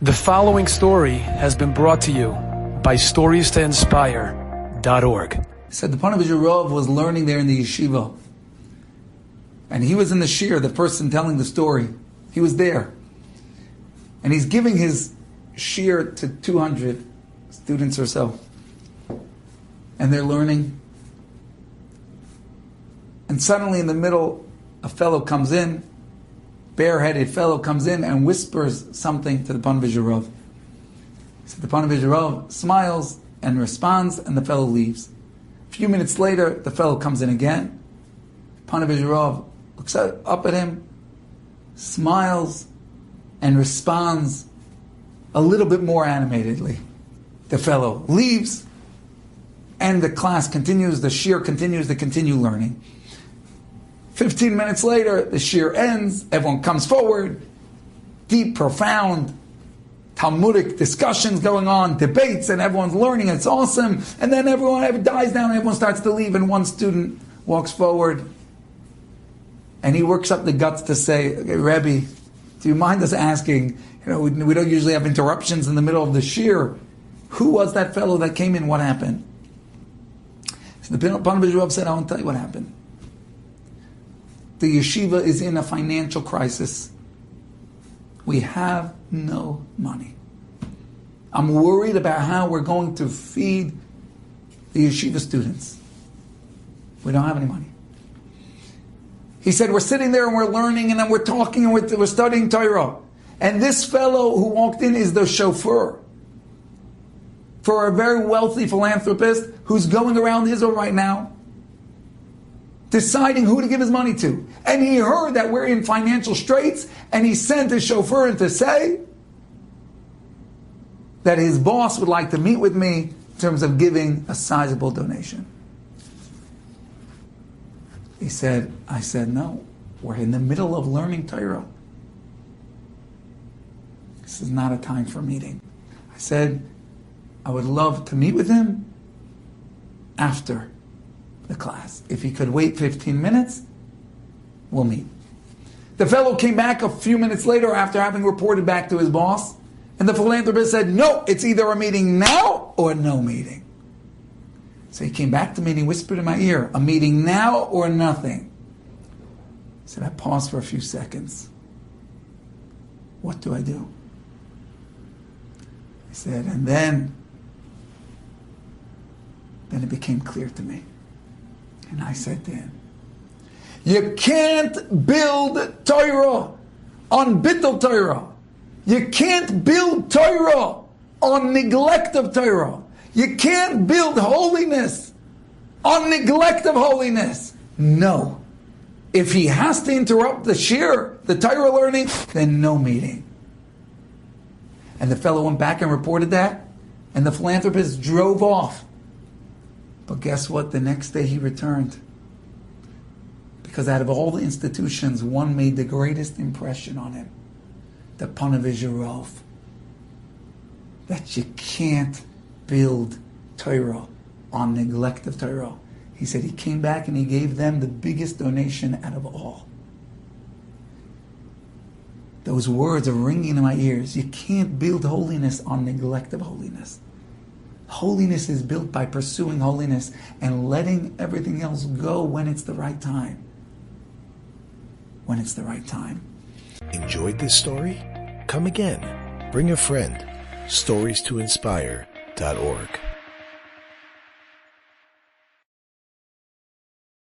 The following story has been brought to you by StoriesToInspire.org. He said the Panovich Rav was learning there in the yeshiva. And he was in the shir, the person telling the story. He was there. And he's giving his shir to 200 students or so. And they're learning. And suddenly in the middle, a fellow comes in, bareheaded fellow comes in and whispers something to the Panovich Rav. So the Panovich Rav smiles and responds, and the fellow leaves. A few minutes later, the fellow comes in again. Panovich Rav looks up at him, smiles, and responds a little bit more animatedly. The fellow leaves, and the class continues, the shir continues, they continue learning. 15 minutes later, the shir ends, everyone comes forward, deep, profound, Talmudic discussions going on, debates, and everyone's learning, it's awesome, and then everyone dies down, and everyone starts to leave, and one student walks forward, and he works up the guts to say, okay, Rebbe, do you mind us asking, we don't usually have interruptions in the middle of the shir, who was that fellow that came in, what happened? So the Panovich Rav said, I want to tell you what happened. The yeshiva is in a financial crisis. We have no money. I'm worried about how we're going to feed the yeshiva students. We don't have any money. He said, we're sitting there and we're learning and then we're talking and we're studying Torah. And this fellow who walked in is the chauffeur for a very wealthy philanthropist who's going around Israel right now deciding who to give his money to. And he heard that we're in financial straits, and he sent his chauffeur in to say that his boss would like to meet with me in terms of giving a sizable donation. I said, no, we're in the middle of learning Torah. This is not a time for meeting. I said, I would love to meet with him after the class. If he could wait 15 minutes, we'll meet. The fellow came back a few minutes later after having reported back to his boss, and the philanthropist said, no, it's either a meeting now or no meeting. So he came back to me and he whispered in my ear, a meeting now or nothing. I said, I paused for a few seconds. What do I do? He said, and then it became clear to me. And I said to him, you can't build Torah on bittul Torah. You can't build Torah on neglect of Torah. You can't build holiness on neglect of holiness. No. If he has to interrupt the shir, the Torah learning, then no meeting. And the fellow went back and reported that, and the philanthropist drove off. But guess what? The next day he returned. Because out of all the institutions, one made the greatest impression on him. The Panovich Rav. That you can't build Torah on neglect of Torah. He said he came back and he gave them the biggest donation out of all. Those words are ringing in my ears. You can't build holiness on neglect of holiness. Holiness is built by pursuing holiness and letting everything else go when it's the right time. When it's the right time. Enjoyed this story? Come again. Bring a friend. StoriesToInspire.org